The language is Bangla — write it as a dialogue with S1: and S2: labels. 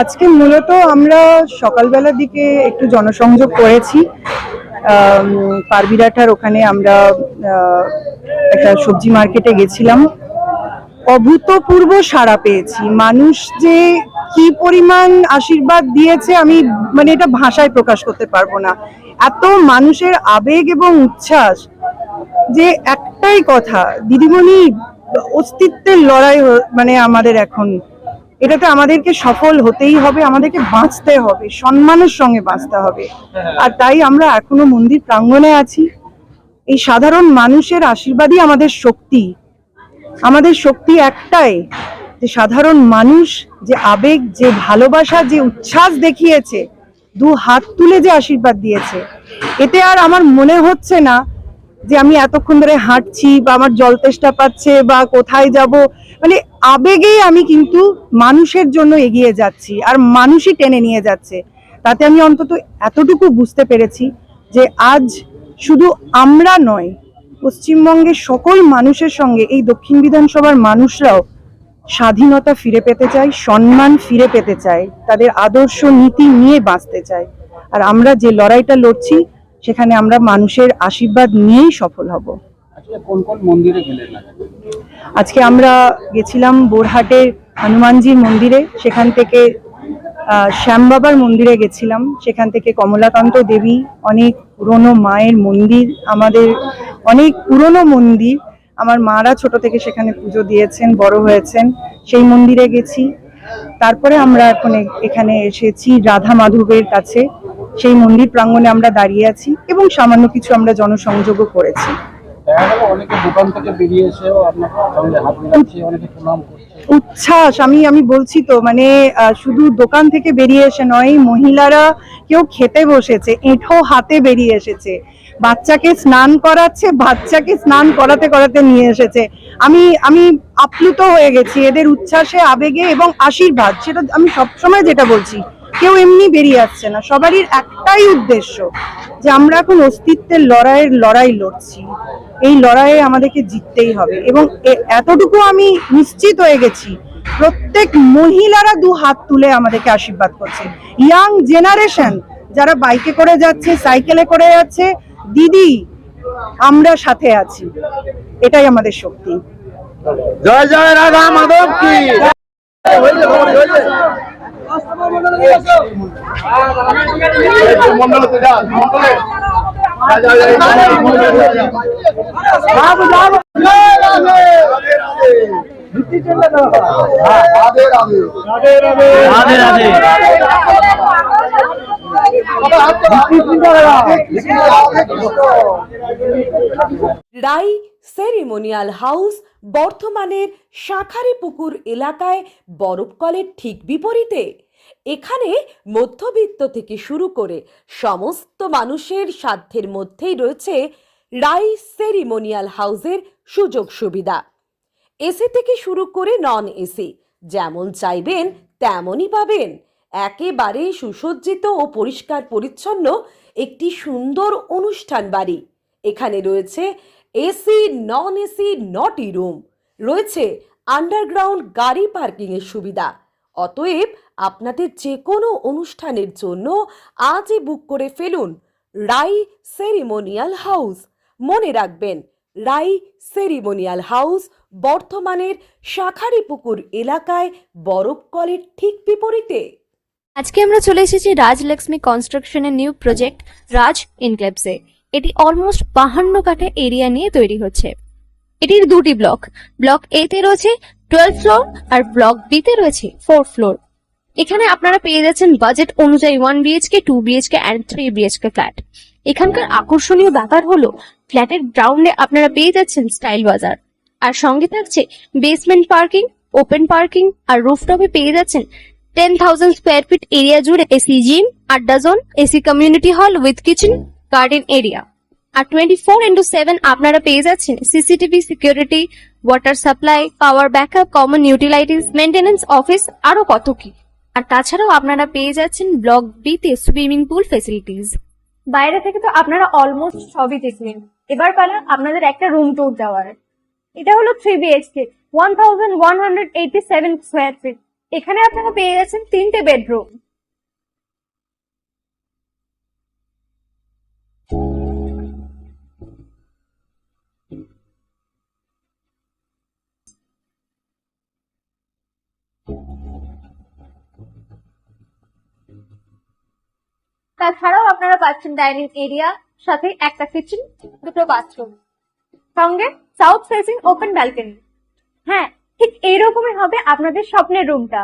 S1: আজকে মূলত আমরা সকালবেলার দিকে একটু জনসংযোগ করেছি পারবিরাটার ওখানে। আমরা একটা সবজি মার্কেটে গেছিলাম, অভূতপূর্ব সাড়া পেয়েছি। মানুষ যে কি পরিমাণ আশীর্বাদ দিয়েছে আমি এটা ভাষায় প্রকাশ করতে পারবো না। এত মানুষের আবেগ এবং উচ্ছ্বাস যে একটাই কথা, দিদিমণি অস্তিত্বের লড়াই আমাদের এখন এটাতে আমাদেরকে সফল হতেই হবে, আমাদেরকে বাঁচতে হবে, সম্মানের সঙ্গে বাঁচতে হবে। আর তাই আমরা এখনো মন্দির প্রাঙ্গণে আছি। এই সাধারণ মানুষের আশীর্বাদই আমাদের শক্তি। আমাদের শক্তি একটাই, যে সাধারণ মানুষ যে আবেগ, যে ভালোবাসা, যে উচ্ছ্বাস দেখিয়েছে, দু হাত তুলে যে আশীর্বাদ দিয়েছে, এতে আর আমার মনে হচ্ছে না যে আমি এতক্ষণ ধরে হাঁটছি বা আমার জল তেষ্টা পাচ্ছে বা কোথায় যাব। আবেগেই আমি কিন্তু মানুষের জন্য এগিয়ে যাচ্ছি আর মানুষই টেনে নিয়ে যাচ্ছে। তাতে আমি অন্তত এতটুকু বুঝতে পেরেছি যে আজ শুধু আমরা নয়, পশ্চিমবঙ্গের সকল মানুষের সঙ্গে এই দক্ষিণ বিধানসভার মানুষরাও স্বাধীনতা ফিরে পেতে চায়, সম্মান ফিরে পেতে চায়, তাদের আদর্শ নীতি নিয়ে বাঁচতে চায়। আর আমরা যে লড়াইটা লড়ছি সেখানে আমরা মানুষের আশীর্বাদ নিয়েই সফল হব।
S2: কোন কোন মন্দিরে গেলেন?
S1: আজকে আমরা গেছিলাম বোরহাটের হনুমানজির মন্দিরে, সেখান থেকে শ্যাম বাবার মন্দিরে গেছিলাম, সেখান থেকে কমলাকান্ত দেবী, অনেক পুরনো মায়ের মন্দির, আমাদের অনেক পুরনো মন্দির। আমার মারা ছোট থেকে সেখানে পুজো দিয়েছেন, বড় হয়েছেন, সেই মন্দিরে গেছি। তারপরে আমরা এখন এখানে এসেছি রাধা মাধবের কাছে, সেই মন্দির প্রাঙ্গণে আমরা দাঁড়িয়ে আছি এবং সামান্য কিছু আমরা জনসংযোগও করেছি। উচ্ছ্বাস, আমি বলছি তো, শুধু দোকান থেকে বেরিয়ে এসে নয়, মহিলারা কেউ খেতে বসেছে, এঁঠো হাতে বেরিয়ে এসেছে, বাচ্চাকে স্নান করাচ্ছে, বাচ্চাকে স্নান করাতে করাতে নিয়ে এসেছে। আমি আপ্লুত হয়ে গেছি এদের উচ্ছ্বাসে, আবেগে এবং আশীর্বাদ। সেটা আমি সবসময় যেটা বলছি, কেউ এমনি বেরিয়ে আসছে না, সবারই একটাই উদ্দেশ্য যে আমরা এখন অস্তিত্বের লড়াই লড়ছি। এই লড়াইয়ে আমাদেরকে জিততেই হবে এবং এতটুকু আমি নিশ্চিত হয়ে গেছি, প্রত্যেক মহিলারা দু হাত তুলে আমাদেরকে আশীর্বাদ করছে। ইয়াং জেনারেশন যারা বাইকে করে যাচ্ছে, সাইকেলে করে যাচ্ছে, দিদি আমরা সাথে আছি, এটাই আমাদের শক্তি।
S2: জয় জয় রাধা মাধব কি
S3: রাই সেরিমোনিয়াল হাউস বর্ধমানের শাঁখারীপুকুর এলাকায় বরফকলের ঠিক বিপরীতে। এখানে মধ্যবিত্ত থেকে শুরু করে সমস্ত মানুষের সাধ্যের মধ্যেই রয়েছে রাই সেরিমোনিয়াল হাউসের সুযোগ সুবিধা। এসি থেকে শুরু করে নন এসি, যেমন চাইবেন তেমনই পাবেন। একেবারে সুসজ্জিত ও পরিষ্কার পরিচ্ছন্ন একটি সুন্দর অনুষ্ঠান বাড়ি। এখানে রয়েছে এসি, নন এসি, নটি রুম, রয়েছে আন্ডারগ্রাউন্ড গাড়ি পার্কিংয়ের সুবিধা। অতএব আপনাদের যে কোনো অনুষ্ঠানের জন্য আজই বুক করে ফেলুন রাই সেরিমোনিয়াল হাউস। মনে রাখবেন, রাই সেরিমোনিয়াল হাউস বর্ধমানের শাঁখারীপুকুর এলাকায় বরফকলের ঠিক বিপরীতে।
S4: আজকে আমরা চলে এসেছি রাজলক্ষ্মী কনস্ট্রাকশনের নিউ প্রজেক্ট রাজ ইনক্লেভসে। এটি অলমোস্ট 52 কাঠা এরিয়া নিয়ে তৈরি হচ্ছে। এটির দুটি ব্লক এ তে রয়েছে 12 ফ্লোর আর ব্লক বি তে রয়েছে 4 ফ্লোর। এখানে আপনারা পেয়ে যাচ্ছেন বাজেট অনুযায়ী 1 BHK, 2 BHK and 3 BHK flat. এখানকার আকর্ষণীয় ব্যাপার হলো ফ্ল্যাটের গ্রাউন্ডে আপনারা পেয়ে যাচ্ছেন স্টাইল বাজার, আর সঙ্গে থাকছে বেসমেন্ট পার্কিং, ওপেন পার্কিং, আর রুফটপে পেয়ে যাচ্ছেন 10,000 স্কোয়ার ফিট এরিয়া জুড়ে এসি জিম, আড্ডা zone, AC community hall with kitchen, garden area. আর 24/7 আপনারা পেয়ে যাচ্ছেন CCTV security, water supply, power backup, common utilities, maintenance office, আরো কত কি। আর তাছাড়াও আপনারা পেয়ে যাচ্ছেন ব্লক বি তে সুইমিং পুল ফেসিলিটিস। বাইরে থেকে তো আপনারা অলমোস্ট সবই দেখলেন, এবার পালা আপনাদের একটা রুম ট্যুর দেওয়ার। এটা হলো 3 BHK, 1187 স্কোয়ার ফিট। এখানে আপনারা পেয়ে যাচ্ছেন 3টে বেডরুম। তাছাড়াও আপনারা পাচ্ছেন ডাইনিং এরিয়া, সাথে একটা কিচেন, দুটো বাথরুম, সঙ্গে সাউথ ফেসিং ওপেন ব্যালকনি। হ্যাঁ, ঠিক এইরকমই হবে আপনাদের স্বপ্নের রুমটা।